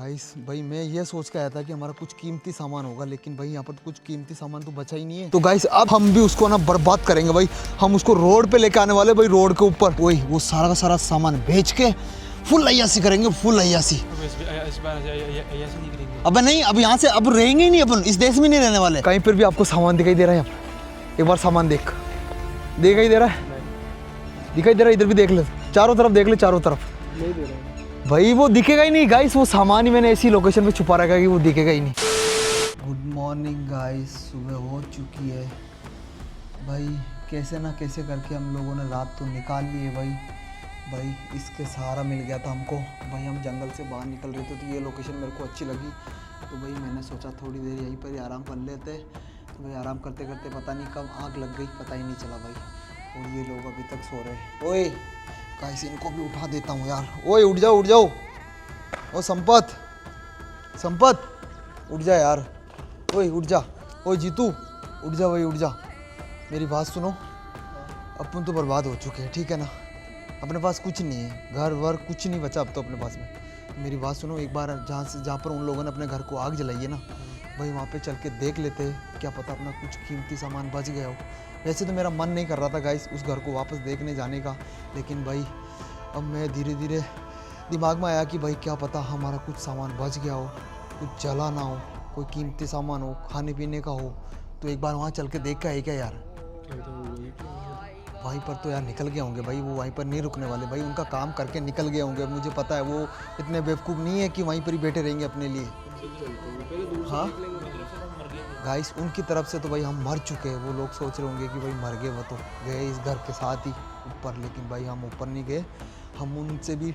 Guys भाई मैं ये सोच के आया था कि हमारा कुछ कीमती सामान होगा, लेकिन भाई यहाँ पर तो कुछ कीमती सामान तो बचा ही नहीं है। तो गाइस अब हम भी उसको ना बर्बाद करेंगे भाई। हम उसको रोड पे लेके आने वाले भाई, रोड के ऊपर वही वो सारा का सारा सामान बेच के फुल अय्यासी करेंगे, फुल अय्यासी। अब नहीं, अब यहाँ से अब रहेंगे ही नहीं, अपन इस देश में नहीं रहने वाले। कहीं पर भी आपको सामान दिखाई दे रहा है? एक बार सामान देख, दिखाई दे रहा है? दिखाई दे रहा है? इधर भी देख ले, चारों तरफ देख ले, चारों तरफ नहीं दे रहा है भाई। वो दिखेगा ही नहीं गाइस, वो सामान ही मैंने ऐसी लोकेशन पे छुपा रखा है कि वो दिखेगा ही नहीं। गुड मॉर्निंग गाइस, सुबह हो चुकी है भाई। कैसे ना कैसे करके हम लोगों ने रात तो निकाल ली है भाई। भाई इसके सहारा मिल गया था हमको भाई। हम जंगल से बाहर निकल रहे थे तो ये लोकेशन मेरे को अच्छी लगी, तो भाई मैंने सोचा थोड़ी देर यहीं पर ही आराम कर लेते। तो भाई आराम करते करते पता नहीं कब आग लग गई, पता ही नहीं चला भाई। और ये लोग अभी तक सो रहे हैं। ओए गाइस इनको भी उठा देता हूँ यार। ओए उठ जाओ, उठ जाओ। ओ संपत, संपत उठ जा यार। ओए उठ जा। ओए जीतू उठ जा भाई, उठ जा। मेरी बात सुनो, अपन तो बर्बाद हो चुके हैं, ठीक है ना? अपने पास कुछ नहीं है, घर वर कुछ नहीं बचा अब तो अपने पास में। तो मेरी बात सुनो, एक बार जहाँ पर उन लोगों ने अपने घर को आग जलाई है ना भाई, वहाँ पे चल के देख लेते हैं, क्या पता अपना कुछ कीमती सामान बच गया हो। वैसे तो मेरा मन नहीं कर रहा था गाइस उस घर को वापस देखने जाने का, लेकिन भाई अब मैं धीरे धीरे दिमाग में आया कि भाई क्या पता हमारा कुछ सामान बच गया हो, कुछ जला ना हो, कोई कीमती सामान हो, खाने पीने का हो। तो एक बार वहाँ चल के देख के आए क्या यार? वहीं पर तो यार निकल गए होंगे भाई, वो वहीं पर नहीं रुकने वाले भाई। उनका काम करके निकल गए होंगे, मुझे पता है। वो इतने बेवकूफ़ नहीं है कि वहीं पर ही बैठे रहेंगे अपने लिए। हाँ गाइस उनकी तरफ से तो भाई हम मर चुके हैं। वो लोग सोच रहे होंगे कि भाई मर गए, वो तो गए इस घर के साथ ही ऊपर, लेकिन भाई हम ऊपर नहीं गए। हम उनसे भी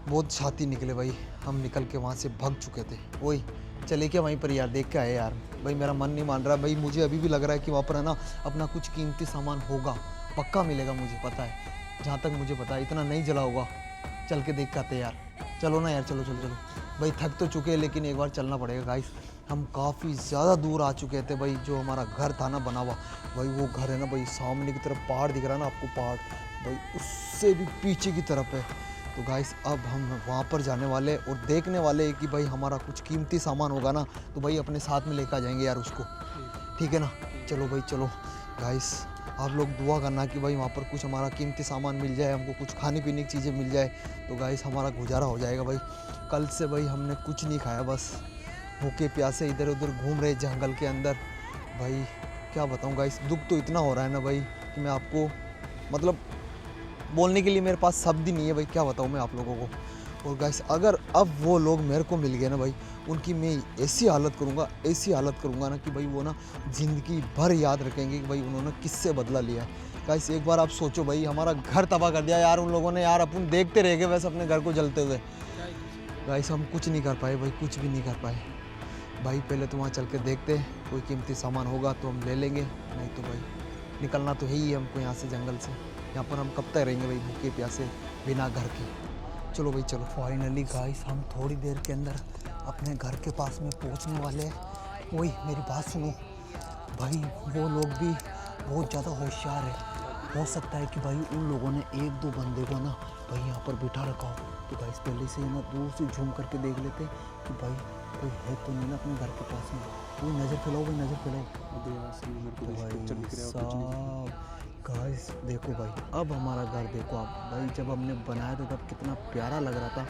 बहुत छाती निकले भाई। हम निकल के वहाँ से भाग चुके थे। वही चले क्या वहीं पर यार, देख के आए यार। भाई मेरा मन नहीं मान रहा भाई, मुझे अभी भी लग रहा है कि वहाँ पर है ना अपना कुछ कीमती सामान होगा, पक्का मिलेगा, मुझे पता है। जहाँ तक मुझे पता है इतना नहीं जला होगा। चल के देख के आते यार। चलो ना यार, चलो चलो चलो भाई। थक तो चुके हैं लेकिन एक बार चलना पड़ेगा गाइस। हम काफ़ी ज़्यादा दूर आ चुके थे भाई। जो हमारा घर था ना बना हुआ भाई, वो घर है ना भाई सामने की तरफ पहाड़ दिख रहा है ना आपको, पहाड़ भाई उससे भी पीछे की तरफ है। तो गाइस अब हम वहाँ पर जाने वाले और देखने वाले हैं कि भाई हमारा कुछ कीमती सामान होगा ना तो भाई अपने साथ में लेकर जाएंगे यार उसको, ठीक है ना? चलो भाई चलो। गाइस आप लोग दुआ करना कि भाई वहाँ पर कुछ हमारा कीमती सामान मिल जाए, हमको कुछ खाने पीने की चीज़ें मिल जाए, तो गाइस हमारा गुजारा हो जाएगा भाई। कल से भाई हमने कुछ नहीं खाया, बस भूखे प्यासे इधर उधर घूम रहे जंगल के अंदर। भाई क्या बताऊँ गाइस, दुख तो इतना हो रहा है ना भाई कि मैं आपको मतलब बोलने के लिए मेरे पास शब्द ही नहीं है भाई। क्या बताऊँ मैं आप लोगों को। और गाइस अगर अब वो लोग मेरे को मिल गए ना भाई, उनकी मैं ऐसी हालत करूँगा, ऐसी हालत करूँगा ना कि भाई वो ना ज़िंदगी भर याद रखेंगे कि भाई उन्होंने किससे बदला लिया। गाइस एक बार आप सोचो भाई, हमारा घर तबाह कर दिया यार उन लोगों ने यार। अपन देखते रह गए वैसे अपने घर को जलते हुए। गाइस हम कुछ नहीं कर पाए भाई, कुछ भी नहीं कर पाए भाई। पहले तो वहाँ चल के देखते, कोई कीमती सामान होगा तो हम ले लेंगे, नहीं तो भाई निकलना तो है ही हमको यहाँ से, जंगल से। यहाँ पर हम कब तक रहेंगे भाई भूखे प्यासे बिना घर के। चलो भाई चलो। फाइनली गाइस हम थोड़ी देर के अंदर अपने घर के पास में पहुँचने वाले हैं। वही मेरी बात सुनो भाई, वो लोग भी बहुत ज़्यादा होशियार है। हो सकता है कि भाई उन लोगों ने एक दो बंदे को ना भाई यहाँ पर बिठा रखा हो। तो गाइस पहले से ना दूर से झूम करके देख लेते कि भाई कोई है तो नहीं ना अपने घर के पास में। कोई नज़र फैलाओ भाई, नज़र फैलाओ। गाइस देखो भाई, अब हमारा घर देखो आप भाई। जब हमने बनाया था तब कितना प्यारा लग रहा था,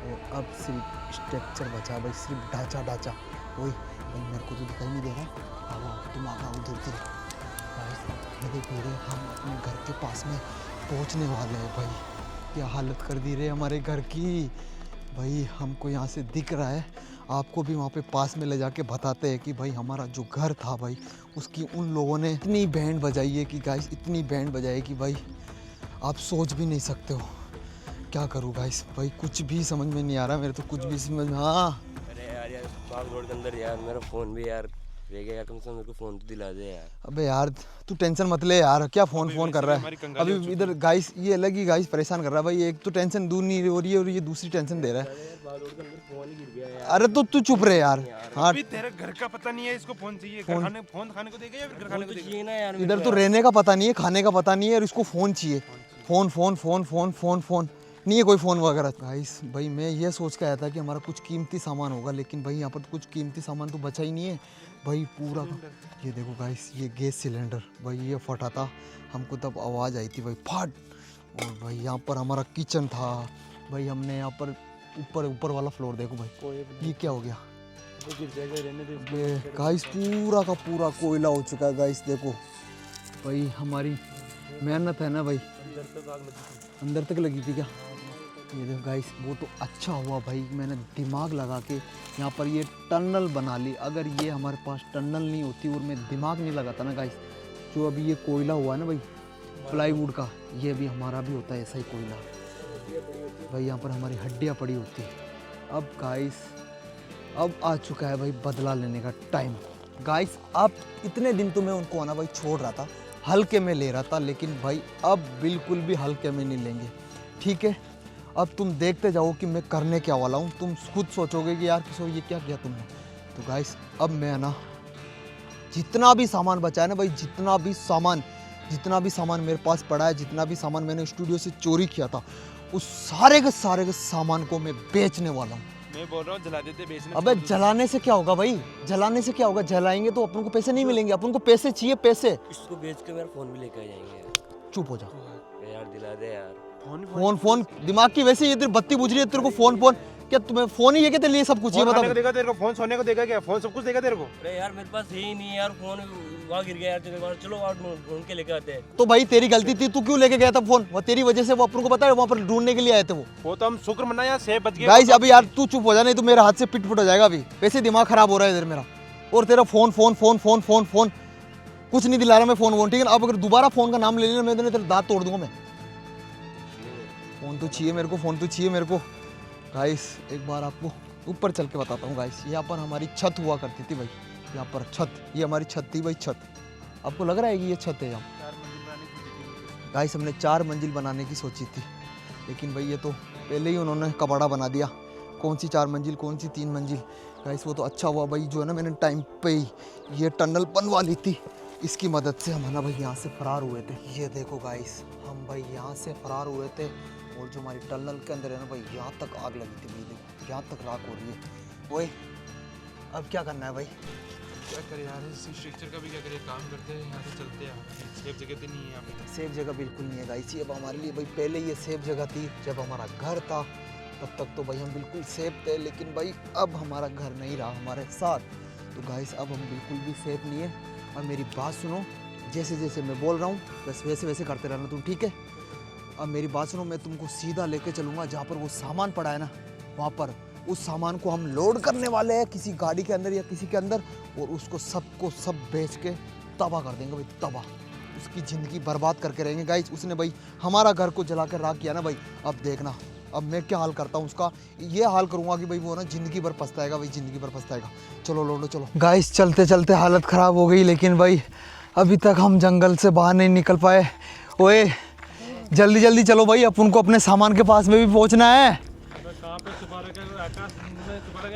और अब सिर्फ स्ट्रक्चर बचा भाई, सिर्फ ढांचा ढांचा। वही भाई मेरे को तो दिखाई नहीं दे रहा। आओ तुम आ उधर उधर। गाइस धीरे धीरे हम अपने घर के पास में पहुंचने वाले हैं भाई। क्या हालत कर दी रे हमारे घर की भाई। हमको यहाँ से दिख रहा है, आपको भी वहाँ पे पास में ले जाके बताते हैं कि भाई हमारा जो घर था भाई उसकी उन लोगों ने इतनी बैंड बजाई है कि गाइस, इतनी बैंड बजाई कि भाई आप सोच भी नहीं सकते हो। क्या करूँ गाइस भाई, कुछ भी समझ में नहीं आ रहा मेरे तो, कुछ भी समझ में। हाँ अरे यार बाग रोड के अंदर यार मेरा फ़ोन भी यार रह गया यार, कम से कम मेरे को फ़ोन तो दिला दे यार। अबे यार तू टेंशन मत ले यार, क्या फ़ोन कर रहा है अभी इधर। गाइस ये अलग ही गाइस परेशान कर रहा है भाई। एक तो टेंशन दूर नहीं हो रही है और ये दूसरी टेंशन दे रहा है। अरे तो तू चुप रहे यार। हाँ तेरे घर का पता नहीं है, इसको फोन चाहिए। फोन खाने को देगा या फिर घर खाने को चाहिए ना यार। इधर तो रहने का पता नहीं है, खाने का पता नहीं है, और इसको फ़ोन चाहिए। Phone phone phone phone phone phone नहीं है कोई फ़ोन वगैरह। गाइस भाई मैं ये सोच के आया था कि हमारा कुछ कीमती सामान होगा, लेकिन भाई यहाँ पर तो कुछ कीमती सामान तो बचा ही नहीं है भाई पूरा। ये देखो गाइस, ये गैस सिलेंडर भाई ये फटा था, हमको तब आवाज़ आई थी भाई फट। और भाई यहाँ पर हमारा किचन था भाई, हमने यहाँ पर ऊपर वाला फ्लोर देखो भाई, ये क्या हो गया गाइस, पूरा का पूरा कोयला हो चुका है गाइस। देखो भाई हमारी मेहनत है ना भाई, अंदर तक लगी थी क्या? ये देखो गाइस, वो तो अच्छा हुआ भाई मैंने दिमाग लगा के यहाँ पर ये टनल बना ली। अगर ये हमारे पास टनल नहीं होती और मैं दिमाग नहीं लगाता ना गाइस, जो अभी ये कोयला हुआ है ना भाई प्लाईवुड का, ये भी हमारा भी होता है ऐसा ही कोयला भाई। यहाँ पर हमारी हड्डियाँ पड़ी होती है। अब गाइस अब आ चुका है भाई बदला लेने का टाइम गाइस। अब इतने दिन तो मैं उनको आना भाई छोड़ रहा था, हल्के में ले रहा था, लेकिन भाई अब बिल्कुल भी हल्के में नहीं लेंगे, ठीक है? अब तुम देखते जाओ कि मैं करने क्या वाला हूँ, तुम खुद सोचोगे कि यार किशोर ये क्या किया तुमने। तो गाइस अब मैं ना जितना भी सामान बचा है ना भाई, जितना भी सामान मेरे पास पड़ा है, जितना भी सामान मैंने स्टूडियो से चोरी किया था, उस सारे के सामान को मैं बेचने वाला हूँ। मैं बोल रहा हूँ जला देते, बेचने। अबे जलाने से क्या होगा भाई, जलाने से क्या होगा? जलाएंगे तो अपन को पैसे नहीं मिलेंगे, अपन को पैसे चाहिए, पैसे। इसको बेच के मेरा फ़ोन भी लेके आ जाएंगे यार। चुप हो जा यार, दिला दे यार। फोन दिमाग की वैसे ये तेरी बत्ती बुझ रही है, तेरे को फोन क्या तुम्हें फोन ही है क्या तेरे लिए सब कुछ? ये बता। देगा तेरे को फोन, सोने को देगा क्या? फोन सब कुछ देगा तेरे को? अरे यार मेरे पास है ही नहीं यार, फोन वहाँ गिर गया यार तेरे पास। चलो आप ढूंढ के लेके आते हैं। तो भाई तेरी गलती थी, तू क्यों लेके गया था फोन? वो तेरी वजह से वो अपन को पता है वहाँ पर ढूंढने के लिए आए थे वो तो हम शुक्र मना यार, सेब बच गया। गाइस अभी यार तू चुप हो जा, नहीं तो मेरे हाथ से पिट हो जाएगा अभी। वैसे दिमाग खराब हो रहा है इधर मेरा, और तेरा फोन कुछ नहीं दिला रहा मैं फोन, ठीक है? अब अगर दोबारा फोन का नाम ले लेना मैं तेरे दांत तोड़ दूंगा मैं। फोन तो चाहिए मेरे को, फोन तो चाहिए मेरे को। गाइस एक बार आपको ऊपर चल के बताता हूँ गाइस, यहाँ पर हमारी छत हुआ करती थी भाई, यहाँ पर छत, ये हमारी छत थी भाई, छत। आपको लग रहा है कि ये छत है यहाँ? गाइस हमने 4 मंजिल बनाने की सोची थी, लेकिन भाई ये तो पहले ही उन्होंने कबाड़ा बना दिया। कौन सी 4 मंजिल, कौन सी 3 मंजिल गाइस। वो तो अच्छा हुआ भाई जो है ना, मैंने टाइम पे ही ये टनल बनवा ली थी, इसकी मदद से हम है ना भाई यहाँ से फरार हुए थे। ये देखो गाइस, हम भाई यहाँ से फरार हुए थे, और जो हमारी टनल के अंदर है ना भाई, यहाँ तक आग लगी थी भाई, देखो यहाँ तक राख हो रही है। ओए अब क्या करना है भाई? क्या करे यार, इस स्ट्रक्चर का भी क्या करे, काम करते हैं यहाँ से चलते हैं। सेफ जगह तो नहीं है यहाँ पे, सेफ जगह बिल्कुल नहीं है गाइस। ये अब हमारे लिए भाई पहले ये सेफ जगह थी, जब हमारा घर था तब तक तो भाई हम बिल्कुल सेफ थे, लेकिन भाई अब हमारा घर नहीं रहा हमारे साथ, तो गाइस अब हम बिल्कुल भी सेफ नहीं है। और मेरी बात सुनो, जैसे जैसे मैं बोल रहा हूँ बस वैसे वैसे करते रहना तुम, ठीक है? अब मेरी बात सुनो, मैं तुमको सीधा लेके चलूँगा जहाँ पर वो सामान पड़ा है ना, वहाँ पर उस सामान को हम लोड करने वाले हैं किसी गाड़ी के अंदर या किसी के अंदर, और उसको सब बेच के तबाह कर देंगे भाई, तबाह। उसकी ज़िंदगी बर्बाद करके रहेंगे गाइस। उसने भाई हमारा घर को जला कर राख किया ना भाई, अब देखना अब मैं क्या हाल करता हूँ उसका। ये हाल करूँगा कि भाई वो ना ज़िंदगी भर पछताएगा भाई, ज़िंदगी भर पछताएगा। चलो लोडो चलो। गाइस चलते चलते हालत ख़राब हो गई, लेकिन भाई अभी तक हम जंगल से बाहर नहीं निकल पाए। ओए जल्दी जल्दी चलो भाई, अपन को अपने सामान के पास में भी पहुंचना है।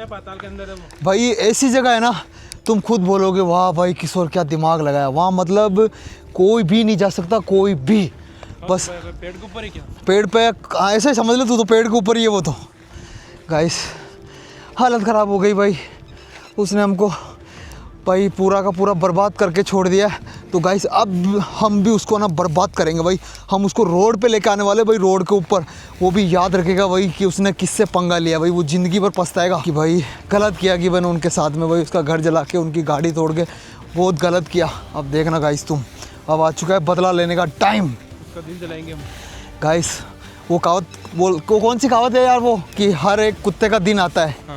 पाताल के अंदर है वो भाई ऐसी जगह है ना, तुम खुद बोलोगे वाह भाई किशोर क्या दिमाग लगाया। वहाँ मतलब कोई भी नहीं जा सकता, कोई भी। बस पेड़ के ऊपर ही क्या? पेड़ पे ऐसे समझ लो, तू तो पेड़ के ऊपर ही है वो तो। गाइस हालत ख़राब हो गई भाई, उसने हमको भाई पूरा का पूरा बर्बाद करके छोड़ दिया। तो गाइस अब हम भी उसको ना बर्बाद करेंगे भाई, हम उसको रोड पे लेके आने वाले भाई, रोड के ऊपर। वो भी याद रखेगा भाई कि उसने किससे पंगा लिया भाई, वो ज़िंदगी भर पछताएगा कि भाई गलत किया कि मैंने उनके साथ में भाई उसका घर जला के उनकी गाड़ी तोड़ के, बहुत गलत किया। अब देखना गाइस तुम, अब आ चुका है बदला लेने का टाइम। उसका दिल जलाएंगे हम गाइस वो कहावत कौन सी कहावत है यार वो, कि हर एक कुत्ते का दिन आता है।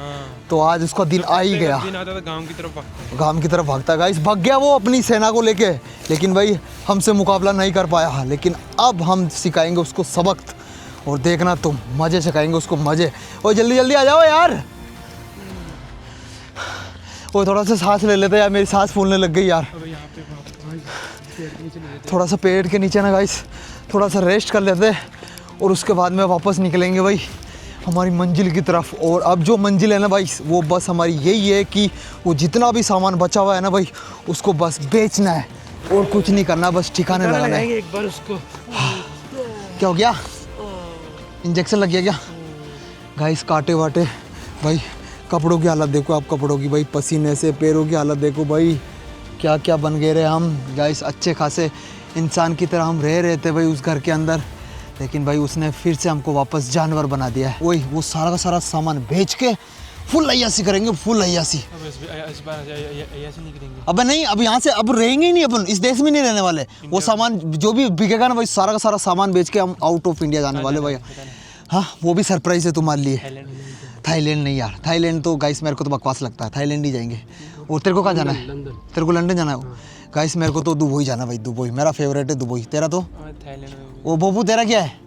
तो आज उसका दिन आ ही गया। दिन आता था गांव की तरफ भागता, गांव की तरफ भागता। गाइस भाग गया वो अपनी सेना को लेके, लेकिन भाई हमसे मुकाबला नहीं कर पाया। लेकिन अब हम सिखाएंगे उसको सबक, और देखना तुम मज़े सिखाएंगे उसको मज़े। और जल्दी जल्दी आ जाओ यार। वो थोड़ा सा सांस ले लेते यार, मेरी सांस फूलने लग गई यार। थोड़ा सा पेड़ के नीचे ना गाइस थोड़ा सा रेस्ट कर लेते, और उसके बाद में वापस निकलेंगे भाई हमारी मंजिल की तरफ। और अब जो मंजिल है ना भाई, वो बस हमारी यही है कि वो जितना भी सामान बचा हुआ है ना भाई, उसको बस बेचना है और कुछ नहीं करना, बस ठिकाने लगाना है। एक बार उसको क्या हो गया? इंजेक्शन लग गया क्या गाइस? काटे वाटे भाई, कपड़ों की हालत देखो आप, कपड़ों की भाई, पसीने से पैरों की हालत देखो भाई, क्या क्या बन गए रहे हम गाइस। अच्छे खासे इंसान की तरह हम रह रहे थे भाई उस घर के अंदर, लेकिन भाई उसने फिर से हमको वापस जानवर बना दिया है। वही वो सारा का सारा सामान बेच के फुल अय्यासी करेंगे, फुल अय्यासी। इस बार ऐसे नहीं करेंगे। अब नहीं, अब यहाँ से अब रहेंगे ही नहीं, अपन इस देश में नहीं रहने वाले। वो सामान जो भी बिकेगा ना भाई, सारा का सारा सामान बेच के हम आउट ऑफ इंडिया जाने वाले भाई। हाँ, वो भी सरप्राइज है तुम्हारे लिए। थाईलैंड नहीं यार, थाईलैंड तो गाइस मेरे को तो बकवास लगता है, थाईलैंड ही जाएंगे। और तेरे को कहाँ जाना है? तेरे को लंदन जाना है? गाइस मेरे को तो दुबई जाना भाई, दुबई मेरा फेवरेट है दुबई। तेरा तो? वो बबू तेरा क्या है?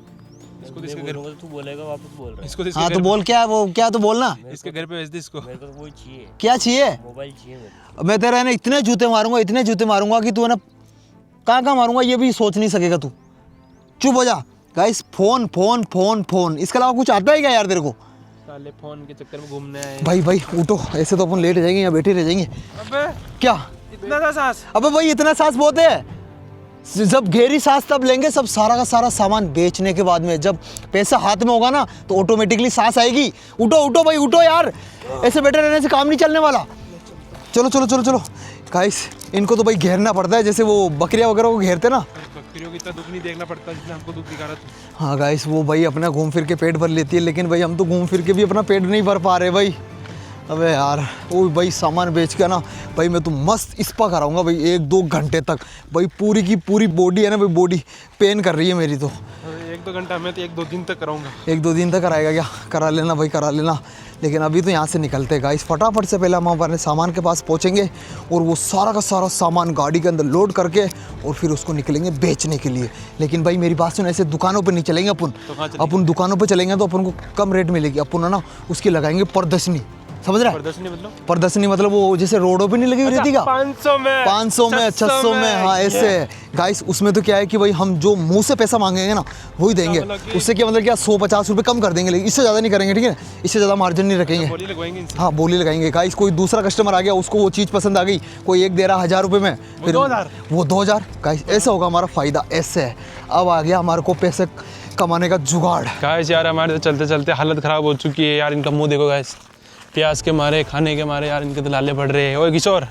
तू बोलेगा वापस बोल रहा है। हाँ तो बोल, क्या है वो, क्या तो बोलना। इसके घर पे भेज दे इसको। मेरे को तो वही चाहिए। क्या चाहिए? मोबाइल चाहिए मेरे को। मैं तेरा है ना इतने जूते मारूंगा, इतने जूते मारूंगा कि तू है ना कहाँ कहाँ मारूंगा ये भी सोच नहीं सकेगा तू। चुप हो जा। Guys phone phone phone phone, इसके अलावा कुछ आता है क्या यार तेरे को? साले फोन के चक्कर में घूमने आए। भाई भाई उठो, ऐसे तो अपन लेट जाएंगे या बैठे रह जाएंगे। अबे क्या इतना सा सांस? अबे भाई इतना सांस बहुत है, जब गहरी सांस तब लेंगे सब सारा का सारा सामान बेचने के बाद में। जब पैसा हाथ में होगा ना तो ऑटोमेटिकली सांस आएगी। उठो उठो भाई उठो यार, ऐसे बैठे रहने से काम नहीं चलने वाला। चलो चलो चलो चलो गाइस, इनको तो भाई घेरना पड़ता है जैसे वो बकरियां वगैरह को घेरते ना। बकरियों की इतना दुख नहीं देखना पड़ता जितना हमको दुख दिखा रहा तू। हाँ गाइस, वो भाई अपना घूम फिर के पेट भर लेती है, लेकिन भाई हम तो घूम फिर के भी अपना पेट नहीं भर पा रहे भाई। अबे यार वो भाई सामान बेच के ना भाई मैं तो मस्त स्पा कराऊंगा भाई 1-2 घंटे तक भाई। पूरी की पूरी बॉडी है ना भाई, बॉडी पेन कर रही है मेरी तो। 1-2 घंटा, मैं तो 1-2 दिन तक कराऊंगा। 1-2 दिन तक कराएगा क्या? करा लेना भाई, करा लेना। लेकिन अभी तो यहाँ से निकलते गाइस, फटाफट से पहले हम अपने सामान के पास पहुँचेंगे और वो सारा का सारा सामान गाड़ी के अंदर लोड करके और फिर उसको निकलेंगे बेचने के लिए। लेकिन भाई मेरी बात सुन, ऐसे दुकानों पर नहीं चलेंगे अपन। अपन दुकानों पर चलेंगे तो अपन को कम रेट मिलेगी। अपन है ना उसकी लगाएंगे प्रदर्शनी, समझ रहा है? प्रदर्शनी मतलब वो जैसे रोडों पे नहीं लगी हुई रहती क्या? 500 में 600 में, हाँ ऐसे गाइस। उसमें तो क्या है कि भाई हम जो मुंह से पैसा मांगेंगे ना वही देंगे। उससे क्या मतलब क्या 100-50 रुपये कम कर देंगे, लेकिन इससे ज़्यादा नहीं करेंगे, ठीक है? इससे ज़्यादा मार्जिन नहीं रखेंगे। हाँ बोली लगाएंगे गाइस। कोई दूसरा कस्टमर आ गया, उसको वो चीज़ पसंद आ गई, कोई एक दे रहा 1000 रुपये में, फिर वो 2000 गाइस। ऐसा होगा हमारा फ़ायदा, ऐसे है। अब आ गया हमारे को पैसे कमाने का जुगाड़। गाइस यार हमारे तो चलते चलते हालत ख़राब हो चुकी है यार। इनका मुँह देखो गाइस, प्याज के मारे, खाने के मारे यार इनके तो लाले पड़ रहे हैं। ओए किशोर,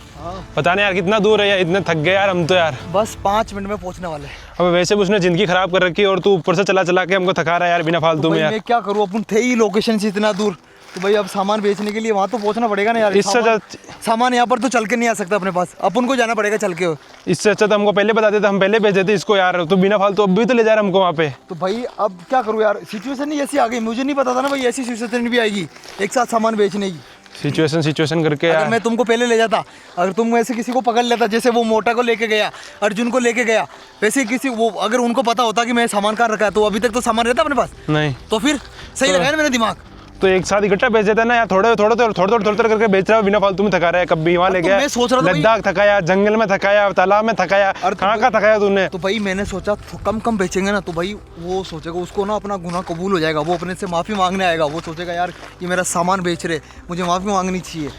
पता नहीं यार कितना दूर है यार, इतने थक गए यार हम तो यार। बस 5 मिनट में पहुंचने वाले। अब वैसे भी उसने जिंदगी खराब कर रखी है और तू ऊपर से चला चला के हमको थका रहा है यार बिना फालतू में यार। मैं क्या करूं, अपन थे ही लोकेशन से इतना दूर, तो भाई अब सामान बेचने के लिए वहाँ तो पहुंचना पड़ेगा ना यार। इससे सामान यहाँ पर तो चल के नहीं आ सकता अपने पास, अपन को जाना पड़ेगा चल के। इससे अच्छा तो हमको पहले बता देते, हम पहले भेज देते इसको यार। तो बिना फालतू अब भी तो ले जा रहा हमको वहाँ पे। तो भाई अब क्या करूँ यार, सिचुएशन ही ऐसी आ गई। मुझे नहीं पता था ना भाई ऐसी सिचुएशन भी आएगी एक साथ सामान बेचने की। सिचुएशन करके अगर यार मैं तुमको पहले ले जाता, अगर तुम ऐसे किसी को पकड़ लेता, जैसे वो मोटा को लेके गया, अर्जुन को लेके गया, वैसे किसी वो अगर उनको पता होता कि मैं सामान कहाँ रखा है, तो अभी तक तो सामान रहता अपने पास नहीं। तो फिर सही लगाया ना मेरा दिमाग। तो एक साथ इकट्ठा बेच देता ना यार, थोड़े करके बेच रहा है, बिना फालतू में थका रहा है। कभी वहाँ ले गया लद्दाख थकाया, जंगल में थकाया, तालाब में थकाया, कहाँ थकाया तूने? तो भाई मैंने सोचा कम बेचेंगे ना तो भाई वो सोचेगा, उसको ना अपना गुनाह कबूल हो जाएगा, वो अपने से माफ़ी मांगने आएगा। वो सोचेगा यार ये मेरा सामान बेच रहे, मुझे माफ़ी मांगनी चाहिए।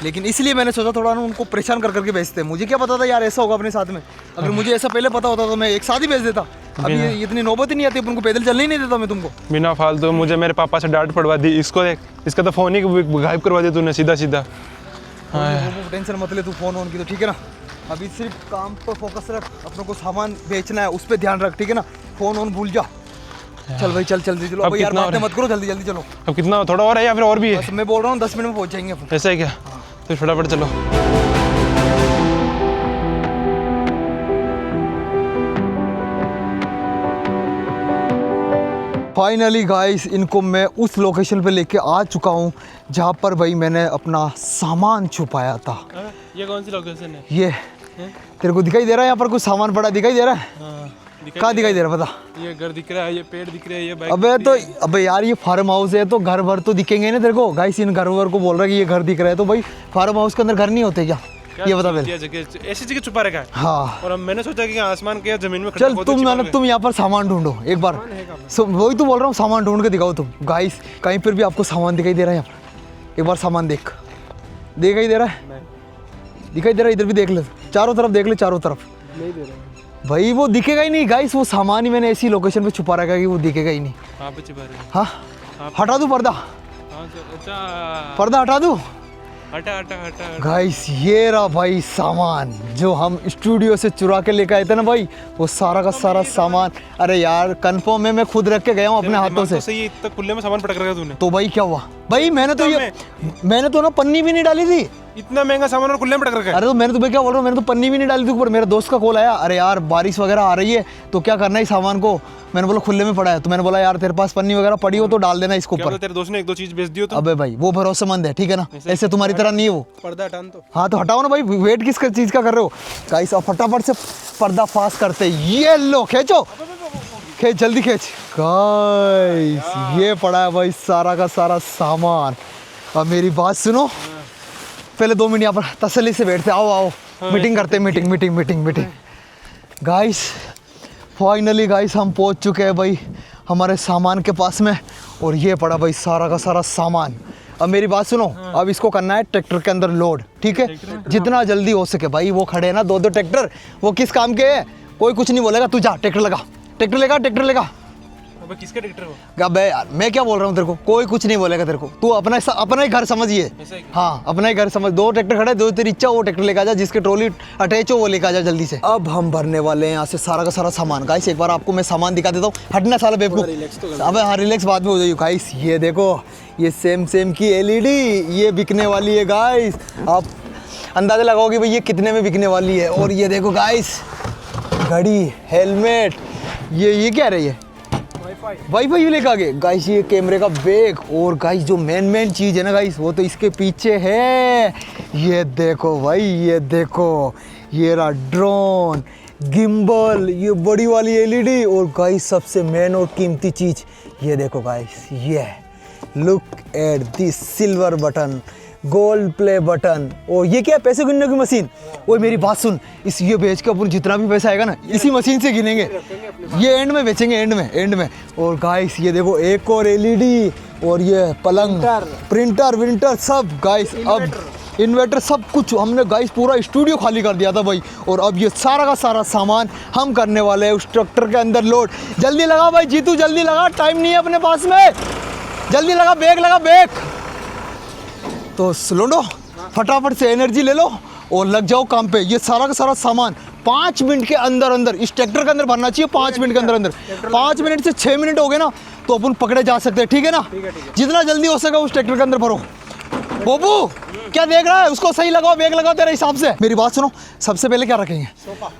लेकिन इसलिए मैंने सोचा थोड़ा ना उनको परेशान करके बेचते हैं। मुझे क्या पता था यार ऐसा होगा अपने साथ में। अगर मुझे ऐसा पहले पता होता तो मैं एक साथ ही बेच देता। अभी इतनी नौबत ही नहीं आती, उनको पैदल चलने ही नहीं देता मैं तुमको। बिना फालतू मुझे मेरे पापा से डांट पड़वा दी। इसको देख, इसका तो फ़ोन ही गायब करवा दिया तूने सीधा। टेंशन मत ले तू फ़ोन की तो, ठीक है ना? अभी सिर्फ काम पर फोकस रख, अपनों को सामान बेचना है उस पर ध्यान रख, ठीक है ना? फ़ोन भूल जा। चल भाई चल जल्दी चलो। अब यार बातें मत करो, जल्दी चलो। अब कितना थोड़ा और है या फिर और भी है? मैं बोल रहा हूँ 10 मिनट में पहुँच जाएंगे अपन। ऐसा है क्या? तो फटाफट चलो। फाइनली गाइस इनको मैं उस लोकेशन पे लेके आ चुका हूँ जहाँ पर भाई मैंने अपना सामान छुपाया था। ये कौन सी लोकेशन है? ये तेरे को दिखाई दे रहा है? यहाँ पर कुछ सामान पड़ा दिखाई दे रहा है? कहाँ दिखाई दे रहा है बता? ये घर दिख रहा है, ये पेड़ दिख रहे हैं, ये बाइक। अबे यार ये फार्म हाउस है तो घर भर तो दिखेंगे ना तेरे को। गाइस इन घर भर को बोल रहा है कि ये घर दिख रहा है, तो भाई फार्म हाउस के अंदर घर नहीं होते क्या? ये बता पहले। ऐसी जगह छुपा रखा है। हाँ। और मैंने सोचा कि आसमान के या जमीन में। चल तुम यहाँ पर सामान ढूंढो एक बार। वही तो बोल रहा हूँ, सामान ढूंढ के दिखाओ तुम। गाइस कहीं पर भी आपको सामान दिखाई दे रहा है यहाँ पर? एक बार सामान दिखाई दे रहा है? दिखाई दे रहा है? इधर भी देख ले, चारों तरफ देख ले, चारों तरफ। भाई वो दिखेगा ही नहीं गाइस, वो सामान ही मैंने ऐसी लोकेशन पे छुपा रखा है कि वो दिखेगा ही नहीं। कहाँ पे छिपा रहे हैं? हाँ हटा दूँ पर्दा, हाँ अच्छा, पर्दा हटा दूँ हटा हटा हटा हटा। गाइस। ये रहा भाई सामान जो हम स्टूडियो से चुरा के लेकर आए थे ना भाई, वो सारा का सारा सामान। अरे यार कंफर्म है, मैं खुद रख के गया हूँ अपने हाथों से। तो सही, इतना खुले में सामान पटक रखा तूने। तो भाई क्या हुआ भाई, मैंने तो ना पन्नी भी नहीं डाली थी। इतना महंगा सामान और खुले में पटक रखा है। अरे तो मैंने तुम्हें क्या बोल रहा हूँ, मैंने तो पन्नी भी नहीं डाली थी ऊपर। मेरे दोस्त का कॉल आया, अरे यार बारिश वगैरह आ रही है तो क्या करना है इस सामान को। मैंने बोला खुले में पड़ा है, तो मैंने बोला यार तेरे पास पन्नी वगैरह पड़ी हो तो डाल देना इसको ऊपर। तेरे दोस्त ने एक दो चीज बेच दी हो तो? अबे भाई वो भरोसेमंद है, ठीक है ना, ऐसे तुम्हारी तरह नहीं है वो। पर्दा हटान तो। हाँ तो हटाओ ना भाई, वेट किस चीज का कर रहे हो गाइस। अब फटाफट से पर्दा फास्ट करते, ये लो खींचो, खींच जल्दी खींच गाइस। ये पड़ा है भाई सारा का सारा सामान। अब मेरी बात सुनो, पहले 2 मिनट यहाँ पर तसल्ली से बैठते, आओ आओ मीटिंग करते, मीटिंग गाइस। फाइनली गाइस हम पहुँच चुके हैं भाई हमारे सामान के पास में, और ये पड़ा भाई सारा का सारा सामान। अब मेरी बात सुनो, अब इसको करना है ट्रैक्टर के अंदर लोड, ठीक है, जितना जल्दी हो सके भाई। वो खड़े हैं ना 2-2 ट्रैक्टर, वो किस काम के हैं, कोई कुछ नहीं बोलेगा, तू जा ट्रैक्टर लगा, ट्रैक्टर लेगा। अबे किसका ट्रैक्टर हो? अबे यार मैं क्या बोल रहा हूँ तेरे को, कोई कुछ नहीं बोलेगा तेरे को, तू अपना ही घर समझिए। हाँ अपना ही घर समझ। 2 ट्रैक्टर खड़े, जो तेरी इच्छा वो ट्रैक्टर लेकर आ जा, जिसके ट्रॉली अटैच हो वो लेकर आ जा जल्दी से। अब हम भरने वाले हैं यहाँ से सारा का सारा सामान। गाइस एक बार आपको मैं सामान दिखा देता हूँ, हटना साला बेवकूफ। अबे हाँ रिलैक्स बाद में हो जाइए गाइस। ये देखो ये सेम की LED ये बिकने वाली है गाइस। आप अंदाजा लगाओगे भाई ये कितने में बिकने वाली है। और ये देखो गाइस घड़ी, हेलमेट, ये क्या रही है, वाईफाई भी लेकर आ गए गाइस। ये कैमरे का बैग, और गाइस जो मेन चीज़ है ना गाइस, वो तो इसके पीछे है। ये देखो भाई, ये देखो, ये रहा ड्रोन, गिम्बल, ये बड़ी वाली LED, और गाइस सबसे मेन और कीमती चीज़ ये देखो गाइस, ये look at this silver button, gold play button. और ये क्या, पैसे गिनने की मशीन। और मेरी बात सुन, इस ये बेच के अपन जितना भी पैसा आएगा ना इसी मशीन से गिनेंगे, ये एंड में बेचेंगे, एंड में। और गाइस ये देखो एक और LED, और ये पलंग, प्रिंटर विंटर सब गाइस। अब इन्वर्टर सब कुछ हमने गाइस पूरा स्टूडियो खाली कर दिया था भाई। और अब ये सारा का सारा सामान हम करने वाले हैं उस ट्रैक्टर के अंदर लोड। जल्दी लगा भाई जीतू, जल्दी लगा, टाइम नहीं है अपने पास में, जल्दी लगा, बैग लगा बैग। तो लोडो फटाफट से एनर्जी ले लो और लग जाओ काम पे। ये सारा का सारा सामान 5 मिनट के अंदर इस ट्रैक्टर के अंदर भरना चाहिए। 5 मिनट के अंदर 5 मिनट से 6 मिनट हो गए ना तो अपन पकड़े जा सकते हैं, ठीक है ना। जितना जल्दी हो सके उस ट्रैक्टर के अंदर भरो। बोबू क्या देख रहा है, उसको सही लगाओ, बैग लगाओ तेरे हिसाब से। मेरी बात सुनो, सबसे पहले क्या रखेंगे,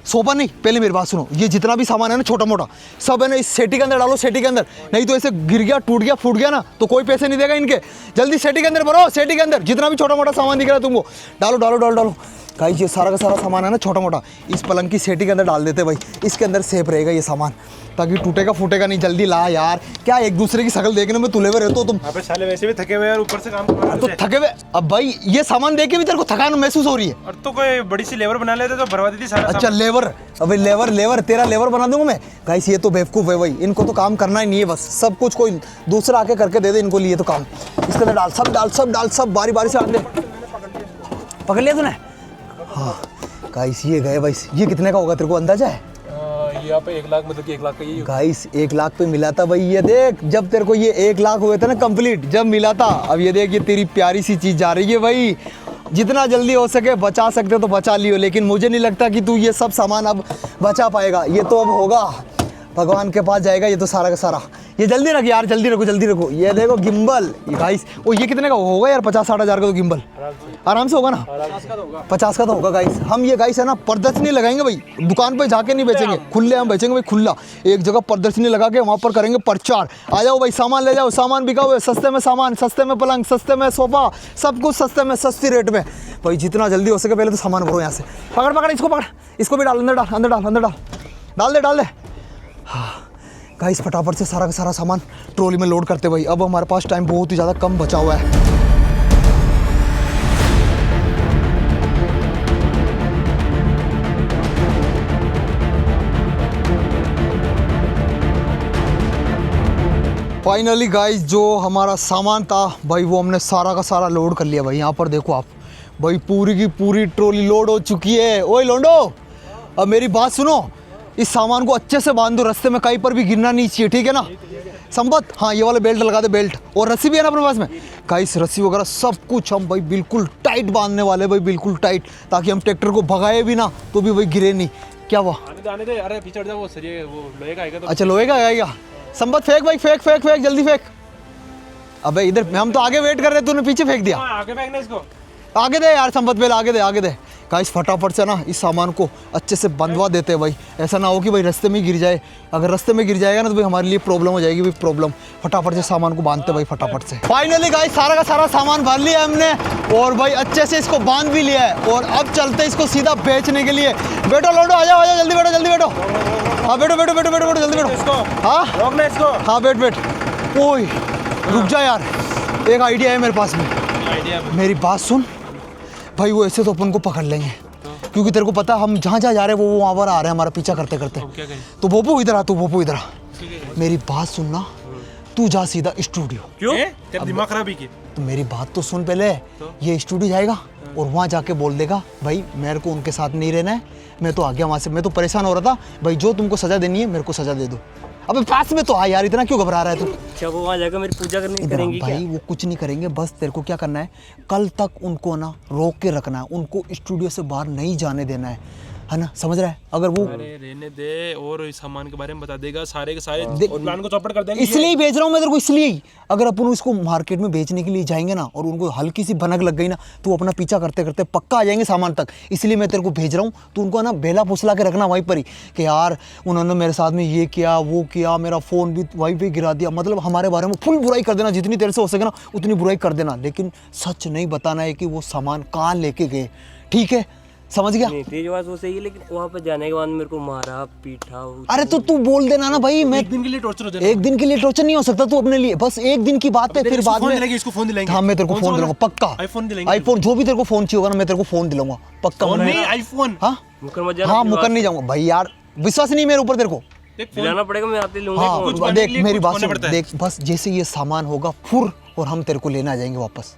सोफा नहीं, पहले मेरी बात सुनो, ये जितना भी सामान है ना छोटा मोटा सब है ना इस सेटी के अंदर डालो, सेटी के अंदर। नहीं तो ऐसे गिर गया, टूट गया, फूट गया ना तो कोई पैसे नहीं देगा इनके। जल्दी सेटी के अंदर भरो, सेटी के अंदर जितना भी छोटा मोटा सामान दिख रहा है तुमको डालो डालो डालो डालो। गाइस ये सारा का सारा सामान है ना छोटा मोटा इस पलंग की सेटी के अंदर डाल देते भाई, इसके अंदर सेफ रहेगा ये सामान, ताकि टूटेगा फूटेगा नहीं। जल्दी ला यार, क्या एक दूसरे की शक्ल देखने में तुले हुए रहते हो तुम। अबे साले वैसे भी थके हुए यार, ऊपर से काम कर रहे हैं तो थके हुए, अब भाई ये सामान देख के भी तेरे को थकान महसूस हो रही है। और तो कोई बड़ी सी लेबर बना लेते तो भरवा देती सारा। अच्छा लेबर, अबे लेबर तेरा लेबर बना दूंगा मैं। गाइस ये तो बेवकूफ़ है भाई, इनको तो काम करना ही नहीं है, बस सब कुछ कोई दूसरा आके करके दे दे इनको, लिए तो काम। इसके अंदर डाल सब बारी बारी से डाल दे। पकड़ लिया तूने? हाँ गाइस ये गए भाई। ये कितने का होगा तेरे को अंदाजा है? यहाँ पे 1 लाख, मतलब कि 1 लाख का ये गाइस 1 लाख पे मिला था भाई। ये देख जब तेरे को ये 1 लाख हुए थे ना कंप्लीट, जब मिला था। अब ये देख ये तेरी प्यारी सी चीज़ जा रही है भाई। जितना जल्दी हो सके बचा सकते तो बचा लियो, लेकिन मुझे नहीं लगता कि तू ये सब सामान अब बचा पाएगा। ये तो अब होगा भगवान के पास जाएगा ये तो सारा का सारा। ये जल्दी रख यार, जल्दी रखो। ये देखो गिम्बल गाइस, ओ ये कितने का होगा यार? 50-60 हज़ार का तो गिम्बल आराम से होगा ना। 50 का तो होगा गाइस। हम ये गाइस है ना प्रदर्शनी लगाएंगे भाई, दुकान पे जाके नहीं बेचेंगे, खुले हम बेचेंगे भाई, खुला एक जगह प्रदर्शनी लगा के वहाँ पर करेंगे प्रचार। आ जाओ भाई, सामान ले जाओ, सामान बिका हुआ है, सस्ते में सामान, सस्ते में पलंग, सस्ते में सोफा, सब कुछ सस्ते में, सस्ती रेट में भाई। जितना जल्दी हो सके पहले तो सामान भरो यहाँ से। पकड़ इसको भी डाल, अंदर डाल दे। हाँ गाइस फटाफट से सारा का सारा सामान ट्रॉली में लोड करते भाई। अब हमारे पास टाइम बहुत ही ज़्यादा कम बचा हुआ है। फाइनली गाइस जो हमारा सामान था भाई वो हमने सारा का सारा लोड कर लिया भाई। यहाँ पर देखो आप भाई, पूरी की पूरी ट्रॉली लोड हो चुकी है। ओए लोंडो अब मेरी बात सुनो, इस सामान को अच्छे से बांध दो, रास्ते में कहीं पर भी गिरना नहीं चाहिए, ठीक है ना संपत? हाँ ये वाला बेल्ट लगा दे, बेल्ट और रस्सी भी है ना अपने पास में। गाइस रस्सी वगैरह सब कुछ हम भाई बिल्कुल टाइट बांधने वाले भाई, बिल्कुल टाइट, ताकि हम ट्रैक्टर को भगाए भी ना तो भी भाई गिरे नहीं। क्या हुआ? आने दे, अरे पीछे हट जा, वो सरिये वो लोहे का आएगा तो। अच्छा लोहे का आएगा। संपत फेंक भाई, फेंक फेंक फेंक जल्दी फेंक। अबे इधर हम तो आगे वेट कर रहे, तूने पीछे फेंक दिया। आगे फेंकना इसको, आगे दे यार संपत, पहले आगे दे, आगे दे। गाइस फटाफट से ना इस सामान को अच्छे से बंधवा देते हैं भाई, ऐसा ना हो कि भाई रास्ते में गिर जाए। अगर रास्ते में गिर जाएगा ना तो भाई हमारे लिए प्रॉब्लम हो जाएगी भाई, प्रॉब्लम। फटाफट से सामान को बांधते भाई फटाफट से। फाइनली गाइस सारा का सारा सामान भर लिया हमने और भाई अच्छे से इसको बांध भी लिया है और अब चलते हैं इसको सीधा बेचने के लिए। बैठो लोडो, आ जाओ आ जाओ, जल्दी बैठो जल्दी बैठो। हाँ बैठो बैठो बैठो बैठो बैठो जल्दी बैठो। हाँ रोकना इसको। हाँ बैठ बैठ। ओए रुक जा यार, एक आइडिया है मेरे पास में। आइडिया मेरी बात सुन भाई, वो ऐसे तो अपन को पकड़ लेंगे क्योंकि तेरे को पता हम जहाँ जहाँ जा रहे हैं वो वहाँ पर आ रहे हैं हमारा पीछा करते करते। क्या करें? तो भोपू इधर आ, तू भोपू इधर आ। मेरी बात सुनना, तू जा सीधा स्टूडियो। क्यों? तेरा दिमाग खराब ही की। तो मेरी बात तो सुन पहले, ये स्टूडियो जाएगा और वहाँ जाके बोल देगा भाई मेरे को उनके साथ नहीं रहना है, मैं तो आ गया वहाँ से, मैं तो परेशान हो रहा था भाई, जो तुमको सजा देनी है मेरे को सजा दे दो। अबे पास में तो आ यार, इतना क्यों घबरा रहा है तू? अच्छा वो वहाँ जाकर मेरी पूजा करनी इधर करेंगी भाई वो कुछ नहीं करेंगे, बस तेरे को क्या करना है, कल तक उनको ना रोक के रखना है, उनको स्टूडियो से बाहर नहीं जाने देना है ना, समझ रहा है? अगर वो अरे रहने दे, और इस सामान के बारे में बता देगा सारे के सारे और प्लान को चौपट कर देंगे। इसलिए ही भेज रहा हूँ मैं तेरे को, इसलिए ही। अगर अपन इसको मार्केट में बेचने के लिए जाएंगे ना और उनको हल्की सी भनक लग गई ना तो अपना पीछा करते करते पक्का आ जाएंगे सामान तक। इसलिए मैं तेरे को भेज रहा हूँ, तो उनको ना बेला फुसला के रखना वहीं पर ही कि यार उन्होंने मेरे साथ में ये किया वो किया, मेरा फ़ोन भी वहीं पर गिरा दिया, मतलब हमारे बारे में फुल बुराई कर देना, जितनी देर से हो सके ना उतनी बुराई कर देना, लेकिन सच नहीं बताना है कि वो सामान कहाँ लेके गए, ठीक है? समझ गया? नहीं तेरी बात वो सही है, लेकिन वहाँ पर जाने के बाद मेरे को मारा पीटा। अरे तो तू बोल देना ना भाई, मैं एक दिन के लिए टॉर्चर हो जाएगा। एक दिन के लिए टॉर्चर नहीं हो सकता तू अपने लिए, बस एक दिन की बात है, फिर बाद में इसको फोन दिलाएंगे। हाँ मैं तेरे को फोन दिलाऊंगा पक्का, आईफोन दिलाएंगे। आईफोन जो भी तेरे को फोन चाहिए होगा ना मैं तेरे को फोन दिलाऊंगा पक्का। नहीं आईफोन। हाँ मुकर मत जाना। हाँ मुकर नहीं जाऊंगा भाई यार, विश्वास नहीं मेरे ऊपर तेरे को। दिलाना पड़ेगा, मैं आते लूंगा। हाँ देख मेरी बात सुन, देख बस जैसे ये सामान होगा फुर और हम तेरे को लेने आ जाएंगे वापस,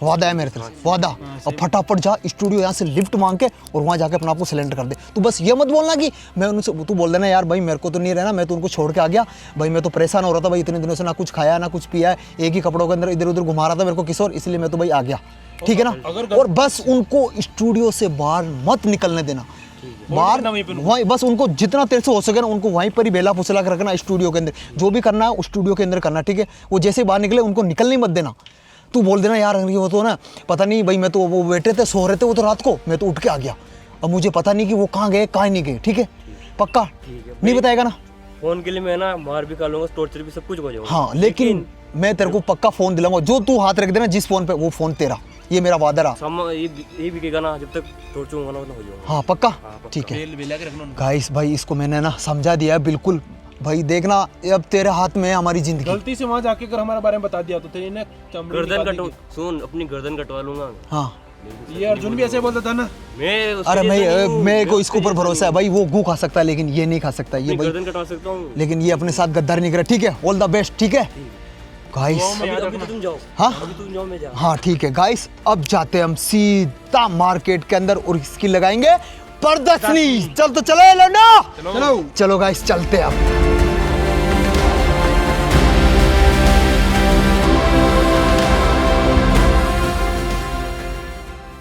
वादा है मेरे तरफ, वादा। और फटाफट जा स्टूडियो यहाँ से लिफ्ट मांग के और वहाँ जाके अपना आपको सिलेंडर कर दे। तू बस ये मत बोलना कि मैं उनसे, तू बोल देना यार भाई मेरे को तो नहीं रहना, मैं तो उनको छोड़ के आ गया भाई, मैं तो परेशान हो रहा था भाई, इतने दिनों से ना कुछ खाया ना कुछ पिया है, एक ही कपड़ों के अंदर इधर उधर घुमा रहा था मेरे को किशोर, इसलिए मैं तो भाई आ गया, ठीक है ना? और बस उनको स्टूडियो से बाहर मत निकलने देना, बाहर वहीं बस उनको जितना तेरे से हो सके ना उनको वहीं पर ही बेला फुसला कर रखना स्टूडियो के अंदर, जो भी करना है स्टूडियो के अंदर करना, ठीक है? वो जैसे बाहर निकले उनको निकलने मत देना। तू बोल देना यार वो तो ना पता नहीं भाई, मैं तो वो बैठे थे सो रहे थे वो तो रात को, मैं तो उठ के आ गया, अब मुझे पता नहीं कि वो कहाँ गए कहाँ नहीं गए, ठीक है? पक्का नहीं बताएगा ना? फोन के लिए मैं ना मार भी कर लूंगा, टॉर्चर भी सब कुछ हो जाएगा। हाँ लेकिन मैं तेरे को पक्का फोन दिलाऊंगा, जो तू हाथ रख देना जिस फोन पे वो फोन तेरा, ये मेरा वादा रहा। ये बिकेगा ना जब तक टॉर्चर होगा ना उतना हो जाएगा। हाँ पक्का ठीक है गाइस, भाई इसको मैंने ना समझा दिया है बिल्कुल भाई, देखना अब तेरे हाथ में है हमारी जिंदगी। गलती से वहाँ जाके अगर हमारे बारे में बता दिया तो तेरी ने गर्दन कटवा, सुन अपनी गर्दन कटवा लूंगा। हाँ ये अर्जुन भी ऐसे बोलता था ना। अरे मैं को इसके ऊपर भरोसा है भाई, वो गू खा सकता है लेकिन ये नहीं खा सकता, ये भाई गर्दन कटवा सकता हूँ, लेकिन ये अपने साथ गद्दारी नहीं करे, ठीक है? ऑल द बेस्ट, ठीक है गाइस? अभी तो तुम जाओ। हाँ अभी तुम जाओ, मैं जा। हाँ ठीक है गाइस, अब जाते हैं हम सीधा मार्केट के अंदर और इसकी लगाएंगे प्रदर्शनी। चल तो चलो लौंडा, चलो गाइस चलते हैं अब।